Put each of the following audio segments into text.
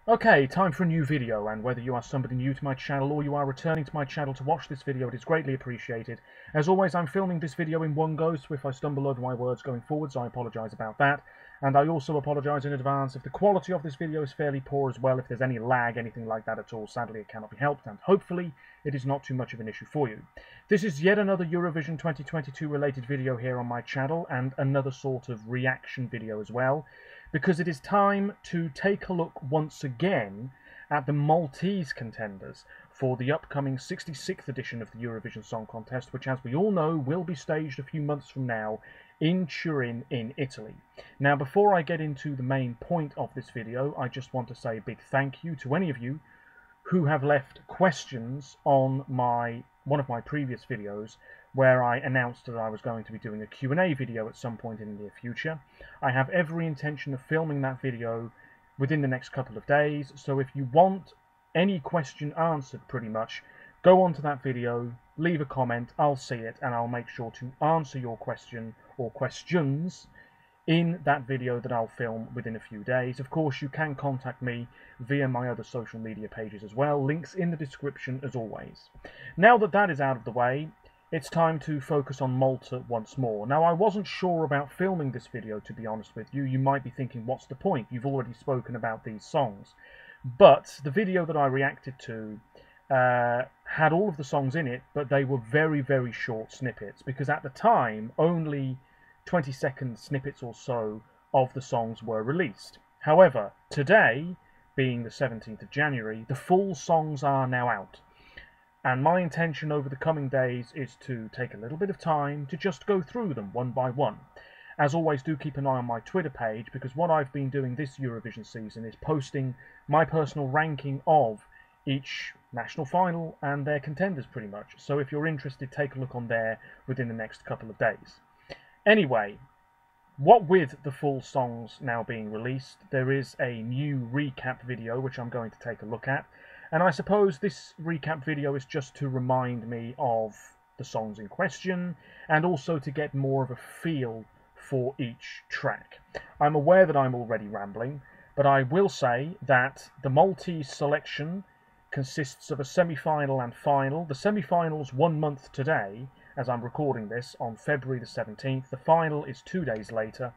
Okay, time for a new video, and whether you are somebody new to my channel or you are returning to my channel to watch this video, it is greatly appreciated. As always, I'm filming this video in one go, so if I stumble over my words going forwards, I apologise about that. And I also apologise in advance if the quality of this video is fairly poor as well. If there's any lag, anything like that at all, sadly it cannot be helped, and hopefully it is not too much of an issue for you. This is yet another Eurovision 2022 related video here on my channel, and another sort of reaction video as well, because it is time to take a look once again at the Maltese contenders for the upcoming 66th edition of the Eurovision Song Contest, which, as we all know, will be staged a few months from now in Turin in Italy. Now, before I get into the main point of this video, I just want to say a big thank you to any of you who have left questions on one of my previous videos where I announced that I was going to be doing a Q&A video at some point in the near future. I have every intention of filming that video within the next couple of days, so if you want any question answered pretty much, go on to that video, leave a comment, I'll see it, and I'll make sure to answer your question or questions in that video that I'll film within a few days. Of course, you can contact me via my other social media pages as well, links in the description as always. Now that that is out of the way, it's time to focus on Malta once more. Now, I wasn't sure about filming this video, to be honest with you. You might be thinking, what's the point? You've already spoken about these songs. But the video that I reacted to had all of the songs in it, but they were very, very short snippets, because at the time, only 20-second snippets or so of the songs were released. However, today, being the 17th of January, the full songs are now out. And my intention over the coming days is to take a little bit of time to just go through them one by one. As always, do keep an eye on my Twitter page, because what I've been doing this Eurovision season is posting my personal ranking of each national final and their contenders pretty much. So if you're interested, take a look on there within the next couple of days. Anyway, what with the full songs now being released, there is a new recap video which I'm going to take a look at. And I suppose this recap video is just to remind me of the songs in question, and also to get more of a feel for each track. I'm aware that I'm already rambling, but I will say that the Maltese selection consists of a semi-final and final. The semi-final's 1 month today, as I'm recording this, on February the 17th. The final is 2 days later.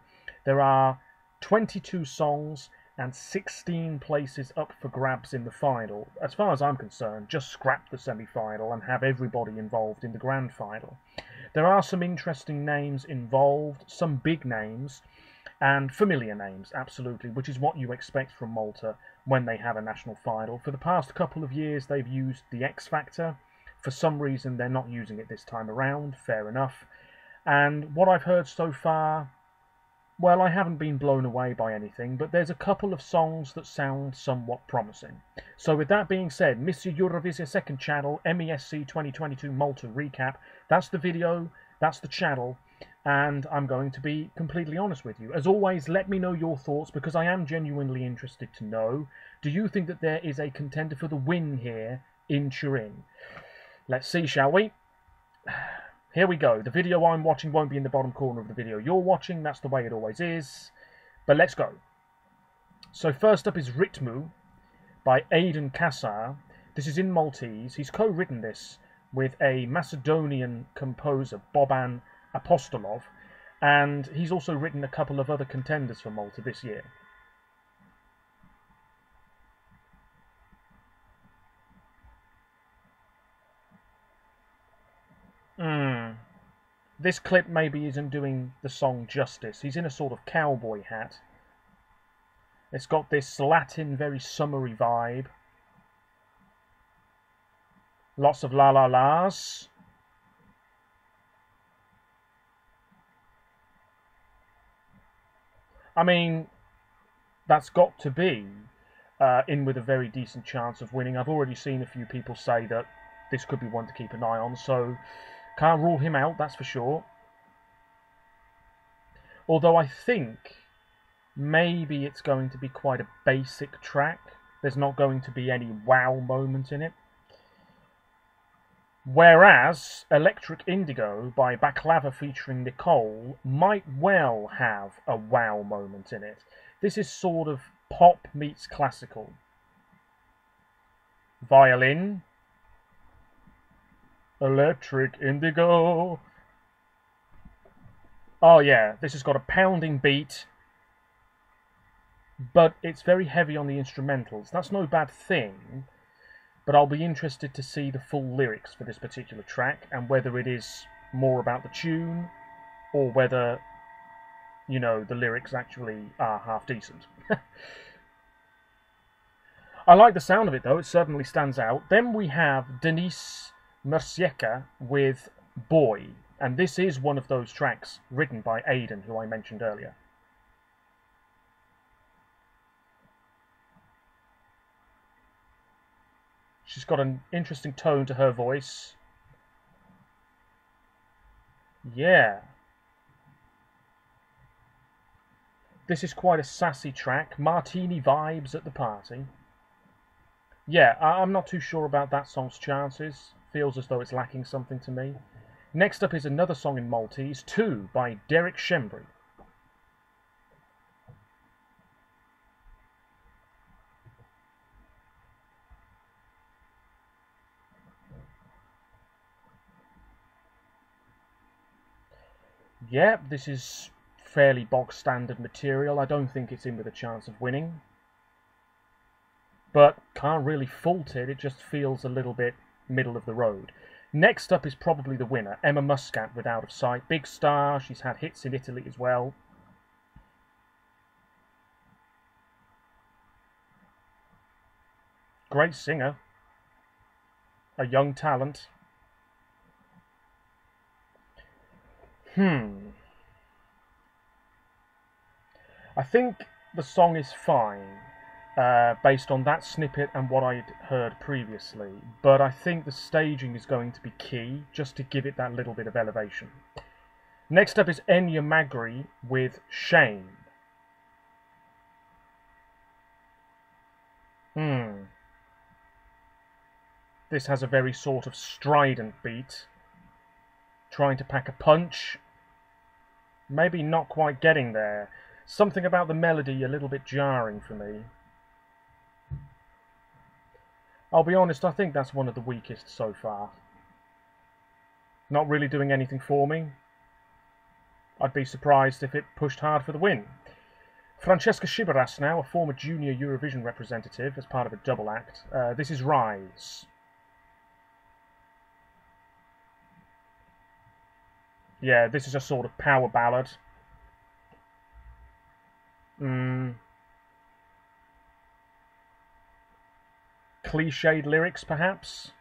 There are 22 songs and 16 places up for grabs in the final. As far as I'm concerned, just scrap the semi-final and have everybody involved in the grand final. There are some interesting names involved, some big names, and familiar names, absolutely, which is what you expect from Malta when they have a national final. For the past couple of years, they've used the X Factor. For some reason, they're not using it this time around, fair enough. And what I've heard so far, well, I haven't been blown away by anything, but there's a couple of songs that sound somewhat promising. So with that being said, Mr. Eurovision second channel, MESC 2022 Malta recap. That's the video, that's the channel, and I'm going to be completely honest with you. As always, let me know your thoughts, because I am genuinely interested to know. Do you think that there is a contender for the win here in Turin? Let's see, shall we? Here we go. The video I'm watching won't be in the bottom corner of the video you're watching. That's the way it always is. But let's go. So first up is Ritmu by Aidan Kassar. This is in Maltese. He's co-written this with a Macedonian composer, Boban Apostolov. And he's also written a couple of other contenders for Malta this year. This clip maybe isn't doing the song justice. He's in a sort of cowboy hat. It's got this Latin, very summery vibe. Lots of la-la-las. I mean, that's got to be in with a very decent chance of winning. I've already seen a few people say that this could be one to keep an eye on, so can't rule him out, that's for sure. Although I think maybe it's going to be quite a basic track. There's not going to be any wow moment in it. Whereas Electric Indigo by Baklava featuring Nicole might well have a wow moment in it. This is sort of pop meets classical. Violin. Electric indigo. Oh yeah, this has got a pounding beat, but it's very heavy on the instrumentals. That's no bad thing, but I'll be interested to see the full lyrics for this particular track and whether it is more about the tune or whether, you know, the lyrics actually are half decent. I like the sound of it though, it certainly stands out. Then we have Denise Mercieka with Boy, and this is one of those tracks written by Aidan, who I mentioned earlier. She's got an interesting tone to her voice. Yeah. This is quite a sassy track. Martini vibes at the party. Yeah, I'm not too sure about that song's chances. Feels as though it's lacking something to me. Next up is another song in Maltese, 2 by Derek Shembry. Yeah, this is fairly bog standard material. I don't think it's in with a chance of winning. But can't really fault it, it just feels a little bit middle of the road. Next up is probably the winner, Emma Muscat with Out of Sight. Big star, she's had hits in Italy as well. Great singer. A young talent. I think the song is fine, based on that snippet and what I'd heard previously, but I think the staging is going to be key, just to give it that little bit of elevation. Next up is Enya Magri with Shame. This has a very sort of strident beat, trying to pack a punch, maybe not quite getting there. Something about the melody a little bit jarring for me. I'll be honest, I think that's one of the weakest so far. Not really doing anything for me. I'd be surprised if it pushed hard for the win. Francesca Shibaras now, a former junior Eurovision representative, as part of a double act. This is Rise. Yeah, this is a sort of power ballad. Cliched lyrics, perhaps?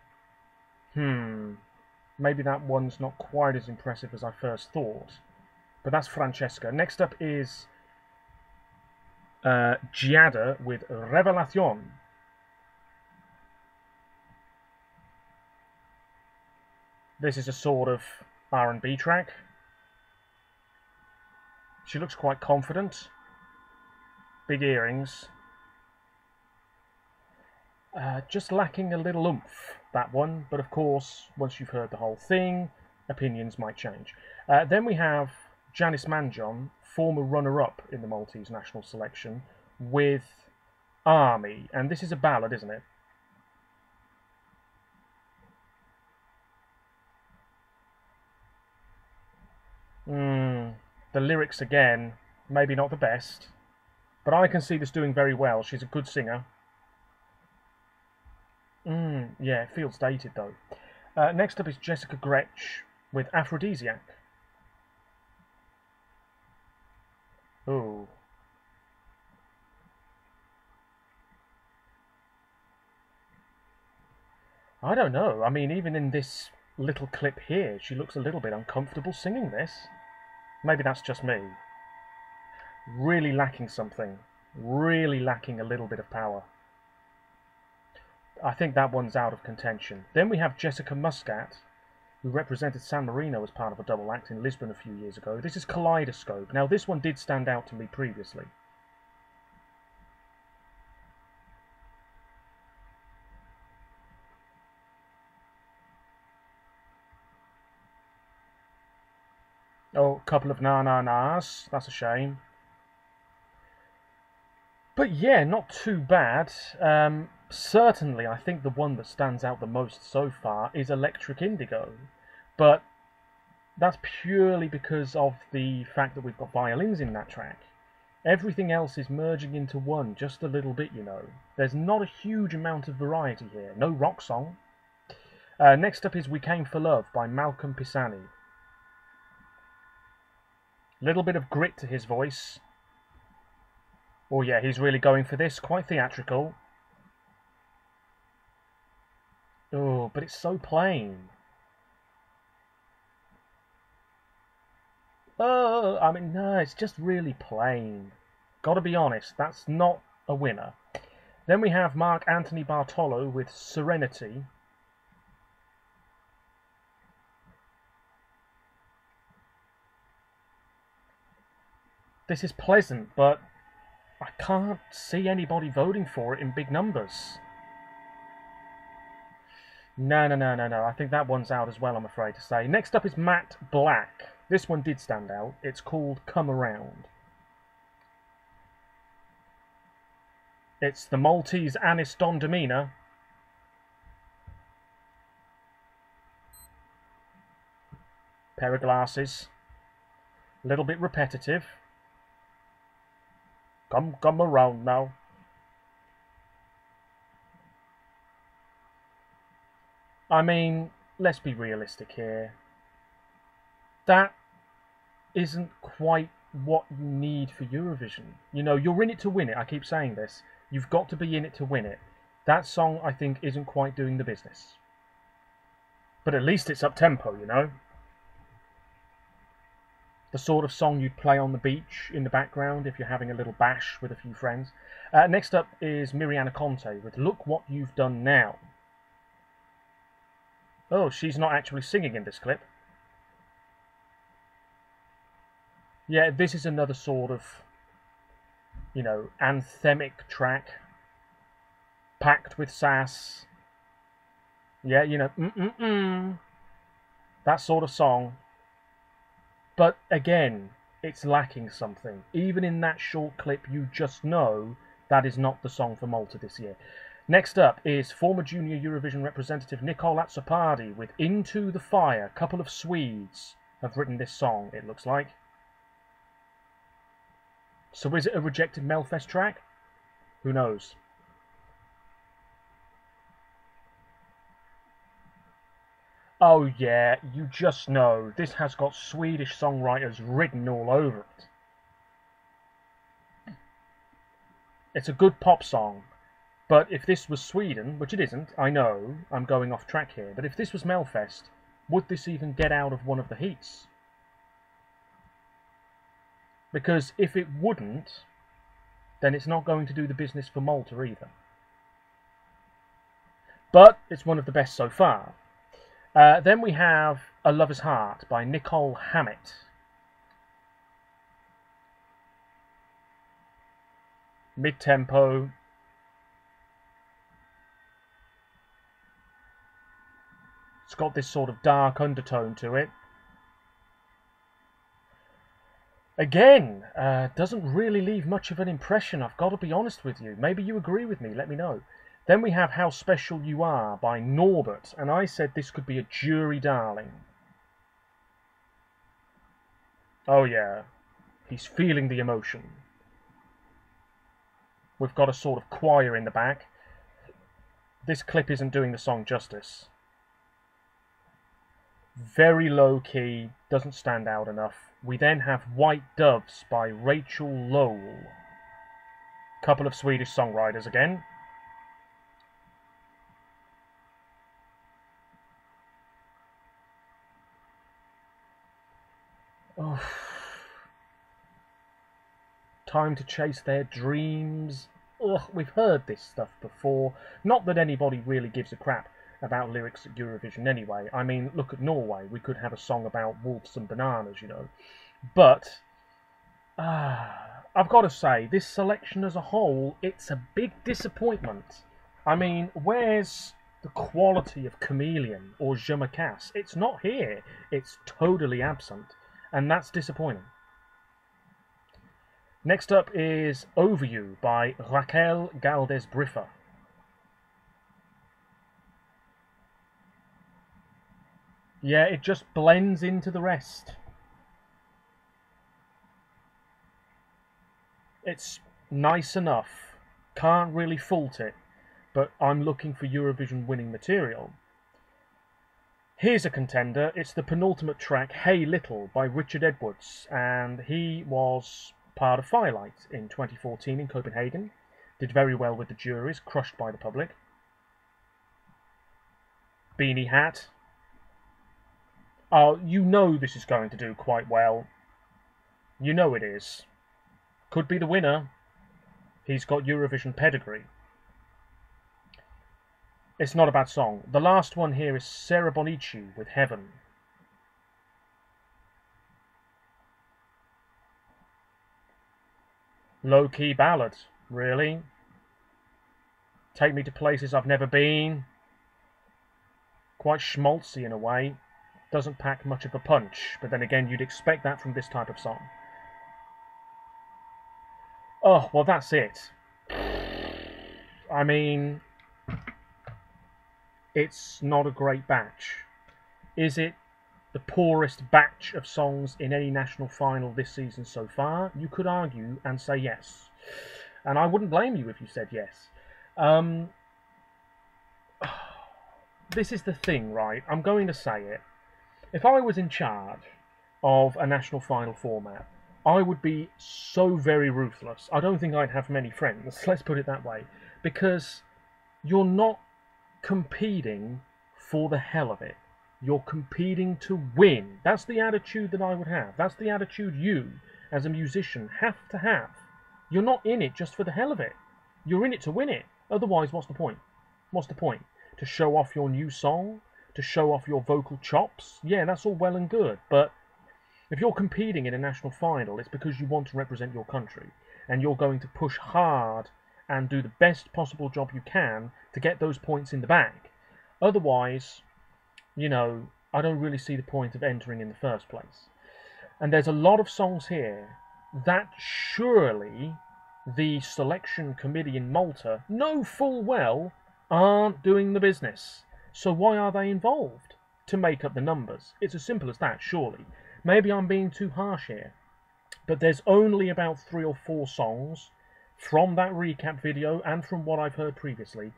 Maybe that one's not quite as impressive as I first thought. But that's Francesca. Next up is Giada with Revelación. This is a sort of R&B track. She looks quite confident. Big earrings. Just lacking a little oomph, that one. But of course, once you've heard the whole thing, opinions might change. Then we have Janice Manjon, former runner-up in the Maltese national selection, with Army. And this is a ballad, isn't it? The lyrics again, maybe not the best. But I can see this doing very well. She's a good singer. Yeah, it feels dated though. Next up is Jessica Gretsch with Aphrodisiac. Oh. I don't know. I mean, even in this little clip here, she looks a little bit uncomfortable singing this. Maybe that's just me. Really lacking something. Really lacking a little bit of power. I think that one's out of contention. Then we have Jessica Muscat, who represented San Marino as part of a double act in Lisbon a few years ago. This is Kaleidoscope. Now, this one did stand out to me previously. Oh, a couple of na-na-nas. That's a shame. But yeah, not too bad. Certainly, I think the one that stands out the most so far is Electric Indigo. But that's purely because of the fact that we've got violins in that track. Everything else is merging into one just a little bit, you know. There's not a huge amount of variety here. No rock song. Next up is We Came for Love by Malcolm Pisani. Little bit of grit to his voice. Oh yeah, he's really going for this. Quite theatrical. Oh, but it's so plain. Oh, I mean, no, it's just really plain. Gotta be honest, that's not a winner. Then we have Mark Anthony Bartolo with Serenity. This is pleasant, but I can't see anybody voting for it in big numbers. No. I think that one's out as well, I'm afraid to say. Next up is Matt Black. This one did stand out. It's called Come Around. It's the Maltese Anis Don Demina. Pair of glasses. A little bit repetitive. Come around now. I mean, let's be realistic here. That isn't quite what you need for Eurovision. You know, you're in it to win it. I keep saying this. You've got to be in it to win it. That song, I think, isn't quite doing the business. But at least it's up-tempo, you know? The sort of song you'd play on the beach in the background if you're having a little bash with a few friends. Next up is Miriana Conte with Look What You've Done Now. Oh, she's not actually singing in this clip. Yeah, this is another sort of, you know, anthemic track. Packed with sass. Yeah, you know, that sort of song. But again, it's lacking something. Even in that short clip, you just know that is not the song for Malta this year. Next up is former junior Eurovision representative Nicole Azzopardi with Into the Fire. A couple of Swedes have written this song, it looks like. So is it a rejected Melfest track? Who knows? Oh yeah, you just know. This has got Swedish songwriters written all over it. It's a good pop song. But if this was Sweden, which it isn't, I know, I'm going off track here, but if this was Melfest, would this even get out of one of the heats? Because if it wouldn't, then it's not going to do the business for Malta either. But it's one of the best so far. Then we have A Lover's Heart by Nicole Hammett. Mid-tempo. It's got this sort of dark undertone to it. Again, doesn't really leave much of an impression, I've got to be honest with you. Maybe you agree with me, let me know. Then we have How Special You Are by Norbert, and I said this could be a jury darling. Oh yeah, he's feeling the emotion. We've got a sort of choir in the back. This clip isn't doing the song justice. Very low key, doesn't stand out enough. We then have White Doves by Rachel Lowell. Couple of Swedish songwriters again. Oh. Time to Chase Their Dreams. Ugh, we've heard this stuff before. Not that anybody really gives a crap about lyrics at Eurovision anyway. I mean, look at Norway. We could have a song about wolves and bananas, you know. But, I've got to say, this selection as a whole, it's a big disappointment. I mean, where's the quality of Chameleon or Je Me Casse? It's not here. It's totally absent. And that's disappointing. Next up is Over You by Raquel Galdes Briffa. Yeah, it just blends into the rest. It's nice enough. Can't really fault it, but I'm looking for Eurovision winning material. Here's a contender. It's the penultimate track, Hey Little, by Richard Edwards, and he was part of Firelight in 2014 in Copenhagen. Did very well with the juries, crushed by the public. Beanie Hat. Oh, you know this is going to do quite well. You know it is. Could be the winner. He's got Eurovision pedigree. It's not a bad song. The last one here is Sarah Bonici with Heaven. Low-key ballad, really. Take me to places I've never been. Quite schmaltzy in a way. Doesn't pack much of a punch, but then again, you'd expect that from this type of song. Oh, well, that's it. I mean, it's not a great batch. Is it the poorest batch of songs in any national final this season so far? You could argue and say yes. And I wouldn't blame you if you said yes. This is the thing, right? I'm going to say it. If I was in charge of a national final format, I would be so very ruthless. I don't think I'd have many friends, let's put it that way, because you're not competing for the hell of it. You're competing to win. That's the attitude that I would have. That's the attitude you, as a musician, have to have. You're not in it just for the hell of it. You're in it to win it. Otherwise, what's the point? What's the point? To show off your new song? To show off your vocal chops? Yeah, that's all well and good, but if you're competing in a national final, it's because you want to represent your country, and you're going to push hard and do the best possible job you can to get those points in the bag. Otherwise, you know, I don't really see the point of entering in the first place. And there's a lot of songs here that surely the selection committee in Malta know full well aren't doing the business. So why are they involved? To make up the numbers. It's as simple as that, surely. Maybe I'm being too harsh here, but there's only about 3 or 4 songs from that recap video and from what I've heard previously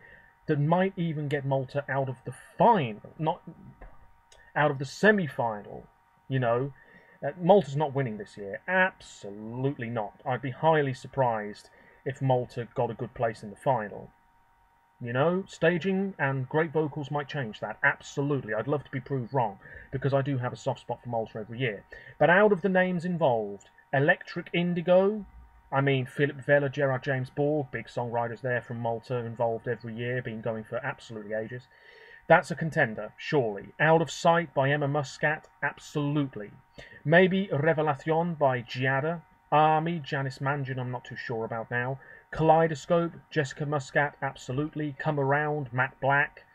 that might even get Malta out of the final, not out of the semi-final. You know, Malta's not winning this year. Absolutely not. I'd be highly surprised if Malta got a good place in the final. You know, staging and great vocals might change that. Absolutely. I'd love to be proved wrong, because I do have a soft spot for Malta every year. But out of the names involved, Electric Indigo, I mean, Philip Vella, Gerard James Borg, big songwriters there from Malta, involved every year, been going for absolutely ages. That's a contender, surely. Out of Sight by Emma Muscat, absolutely. Maybe Revelación by Giada. Army, Janice Mangan, I'm not too sure about now. Kaleidoscope, Jessica Muscat, absolutely. Come Around, Matt Black.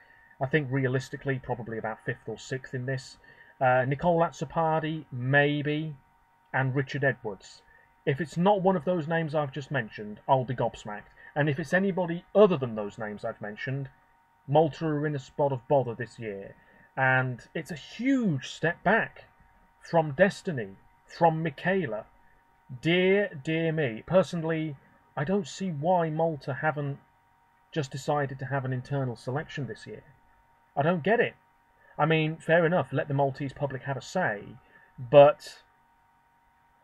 I think realistically, probably about 5th or 6th in this. Nicole Azzopardi, maybe. And Richard Edwards. If it's not one of those names I've just mentioned, I'll be gobsmacked. And if it's anybody other than those names I've mentioned, Malta are in a spot of bother this year. And it's a huge step back from Destiny, from Michaela. Dear, dear me. Personally, I don't see why Malta haven't just decided to have an internal selection this year. I don't get it. I mean, fair enough, let the Maltese public have a say, but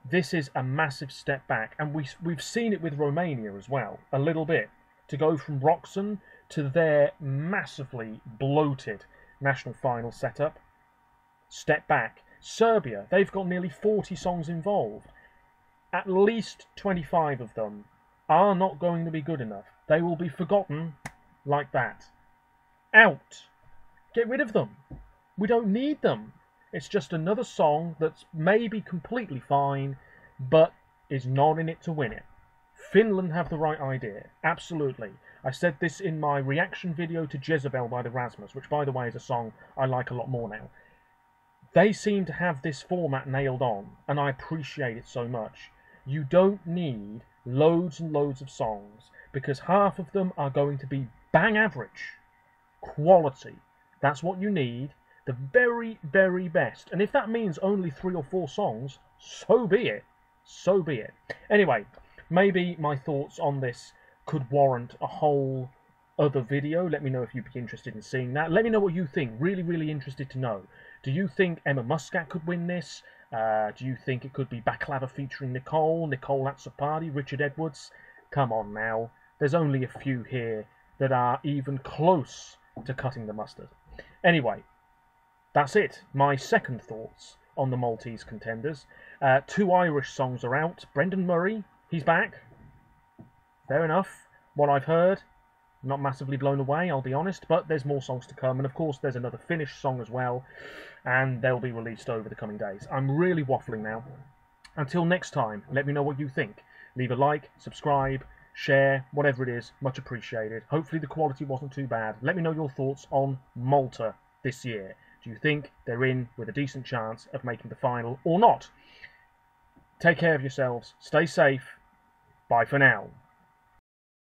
this is a massive step back, and we've seen it with Romania as well, a little bit. To go from Roxanne to their massively bloated national final setup, step back. Serbia, they've got nearly 40 songs involved. At least 25 of them are not going to be good enough. They will be forgotten like that. Out. Get rid of them. We don't need them. It's just another song that's maybe completely fine, but is not in it to win it. Finland have the right idea. Absolutely. I said this in my reaction video to Jezebel by the Rasmus, which, by the way, is a song I like a lot more now. They seem to have this format nailed on, and I appreciate it so much. You don't need loads and loads of songs, because half of them are going to be bang average quality. That's what you need, the very, very best. And if that means only 3 or 4 songs, so be it. So be it. Anyway, maybe my thoughts on this could warrant a whole other video. Let me know if you'd be interested in seeing that. Let me know what you think. Really, really interested to know. Do you think Emma Muscat could win this? Do you think it could be Baklava featuring Nicole Atsupadi, Richard Edwards? Come on now. There's only a few here that are even close to cutting the mustard. Anyway, that's it. My second thoughts on the Maltese contenders. 2 Irish songs are out. Brendan Murray, he's back. Fair enough. What I've heard, not massively blown away, I'll be honest, but there's more songs to come, and of course there's another Finnish song as well, and they'll be released over the coming days. I'm really waffling now. Until next time, let me know what you think. Leave a like, subscribe, share, whatever it is, much appreciated. Hopefully the quality wasn't too bad. Let me know your thoughts on Malta this year. Do you think they're in with a decent chance of making the final or not? Take care of yourselves, stay safe, bye for now.